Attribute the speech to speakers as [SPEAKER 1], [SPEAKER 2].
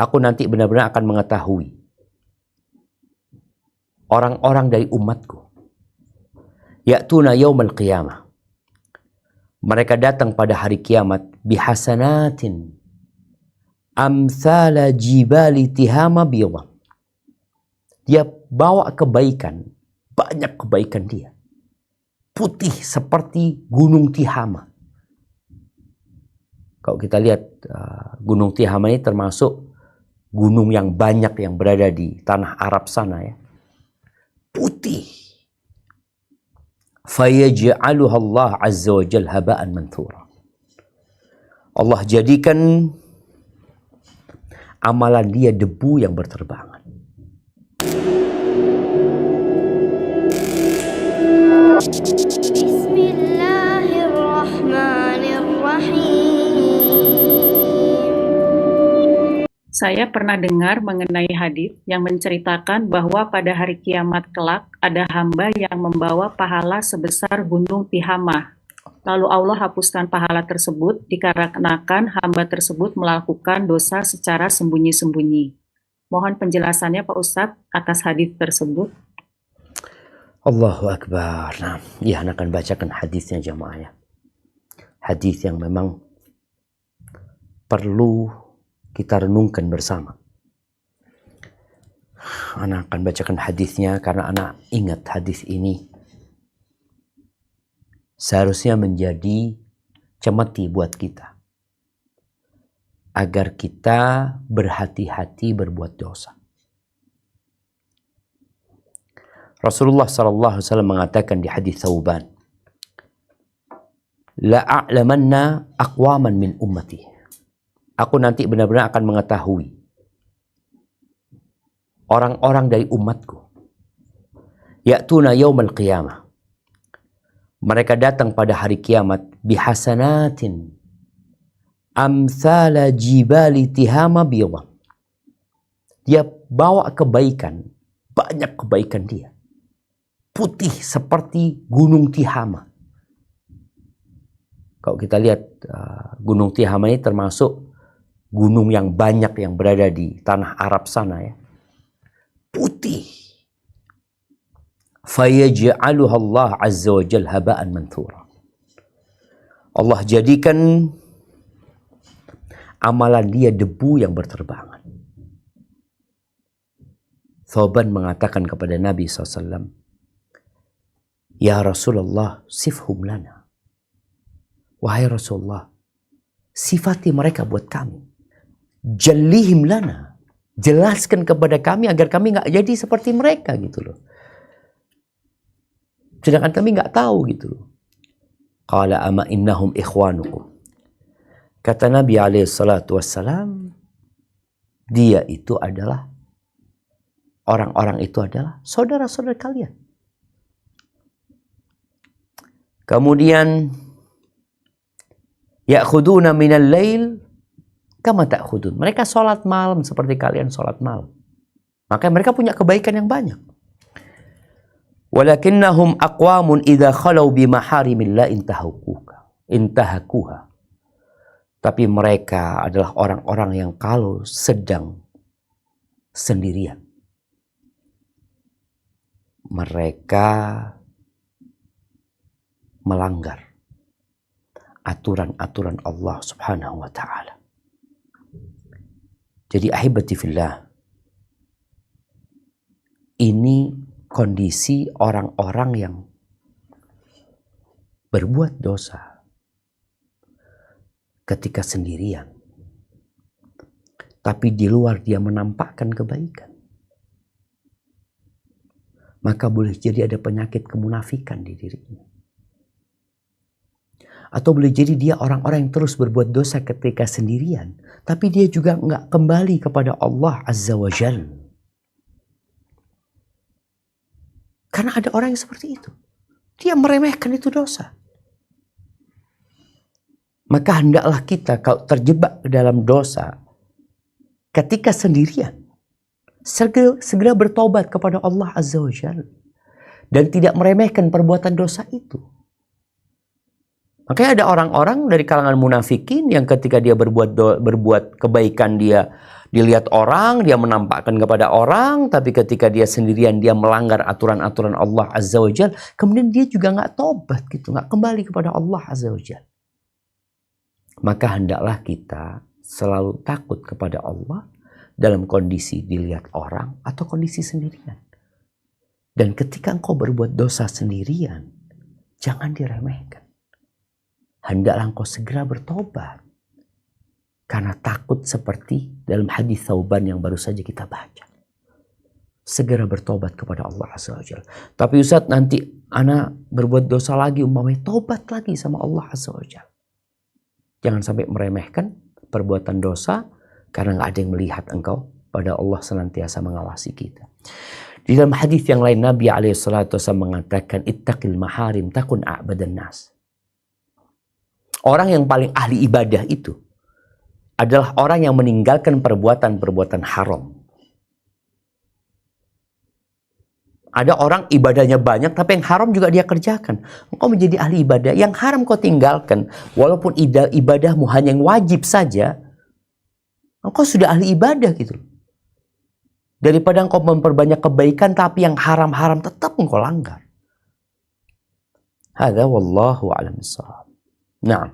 [SPEAKER 1] Aku nanti benar-benar akan mengetahui orang-orang dari umatku. Ya'tuna yaumal qiyamah. Mereka datang pada hari kiamat bihasanatin amthala jibali tihama biyadha. Dia bawa kebaikan, banyak kebaikan dia. Putih seperti gunung Tihama. Kalau kita lihat gunung Tihama ini termasuk gunung yang banyak yang berada di tanah Arab sana ya. Putih. Fayaj'aluha Allah azza wa jalla haba'an manthura. Allah jadikan amalan dia debu yang berterbangan.
[SPEAKER 2] Saya pernah dengar mengenai hadis yang menceritakan bahwa pada hari kiamat kelak ada hamba yang membawa pahala sebesar gunung Tihamah. Lalu Allah hapuskan pahala tersebut dikarenakan hamba tersebut melakukan dosa secara sembunyi-sembunyi. Mohon penjelasannya Pak Ustadz atas hadis tersebut.
[SPEAKER 1] Allahu Akbar. Nah, ya, anak akan bacakan hadisnya jamaah ya. Hadis yang memang perlu kita renungkan bersama. Anak akan bacakan hadisnya karena anak ingat hadis ini seharusnya menjadi cemeti buat kita. Agar kita berhati-hati berbuat dosa. Rasulullah SAW mengatakan di hadis Thauban, La a'lamanna aqwaman min ummati. Aku nanti benar-benar akan mengetahui orang-orang dari umatku. Ya'tuna yaumal qiyamah. Mereka datang pada hari kiamat bihasanatin amthala jibali tihama biyadha. Dia bawa kebaikan, banyak kebaikan dia. Putih seperti gunung Tihama. Kalau kita lihat gunung Tihama ini termasuk gunung yang banyak yang berada di tanah Arab sana ya. Putih. Fayaj'aluha Allah azza wa jalla haba'an manthura. Allah jadikan amalan dia debu yang berterbangan. Thauban mengatakan kepada Nabi SAW, Ya Rasulullah, sifhum lana. Wahai Rasulullah, sifati mereka buat kami. Jallihim lana. Jelaskan kepada kami agar kami nggak jadi seperti mereka gitu loh. Sedangkan kami nggak tahu gitu loh. Qala ama innahum ikhwanukum. Kata Nabi SAW, dia itu adalah, orang-orang itu adalah saudara-saudara kalian. Kemudian, ya'khuduna minal lail kama ta'khudun. Mereka sholat malam seperti kalian sholat malam. Maka mereka punya kebaikan yang banyak. Walakinnahum aqwamun idza khalau bimaharimillah intahakuha. Tapi mereka adalah orang-orang yang kalau sedang sendirian, mereka melanggar aturan-aturan Allah Subhanahu wa ta'ala. Jadi ahibati fillah, ini kondisi orang-orang yang berbuat dosa ketika sendirian, tapi di luar dia menampakkan kebaikan. Maka boleh jadi ada penyakit kemunafikan di dirinya. Atau boleh jadi dia orang-orang yang terus berbuat dosa ketika sendirian, tapi dia juga nggak kembali kepada Allah Azza wa Jalla. Karena ada orang yang seperti itu. Dia meremehkan itu dosa. Maka hendaklah kita kalau terjebak dalam dosa ketika sendirian, segera bertobat kepada Allah Azza wa Jalla. Dan tidak meremehkan perbuatan dosa itu. Makanya ada orang-orang dari kalangan munafikin yang ketika dia berbuat kebaikan dia Dilihat orang, dia menampakkan kepada orang, tapi ketika dia sendirian, dia melanggar aturan-aturan Allah Azza wa Jal, kemudian dia juga nggak tobat gitu, nggak kembali kepada Allah Azza wa Jal. Maka hendaklah kita selalu takut kepada Allah dalam kondisi dilihat orang atau kondisi sendirian. Dan ketika engkau berbuat dosa sendirian, jangan diremehkan. Hendaklah engkau segera bertobat. Karena takut seperti dalam hadis Thauban yang baru saja kita baca. Segera bertobat kepada Allah Azza wa Jalla. Tapi Ustaz, nanti ana berbuat dosa lagi, umpamanya tobat lagi sama Allah Azza wa Jalla. Jangan sampai meremehkan perbuatan dosa karena nggak ada yang melihat engkau, pada Allah senantiasa mengawasi kita. Di dalam hadis yang lain Nabi SAW mengatakan, ittaqil maharim takun a'badan nas. Orang yang paling ahli ibadah itu adalah orang yang meninggalkan perbuatan-perbuatan haram. Ada orang ibadahnya banyak tapi yang haram juga dia kerjakan. Engkau menjadi ahli ibadah, yang haram kau tinggalkan. Walaupun ibadahmu hanya yang wajib saja, engkau sudah ahli ibadah gitu. Daripada engkau memperbanyak kebaikan tapi yang haram-haram tetap engkau langgar. Hadza wallahu a'lam bissawab. Nah,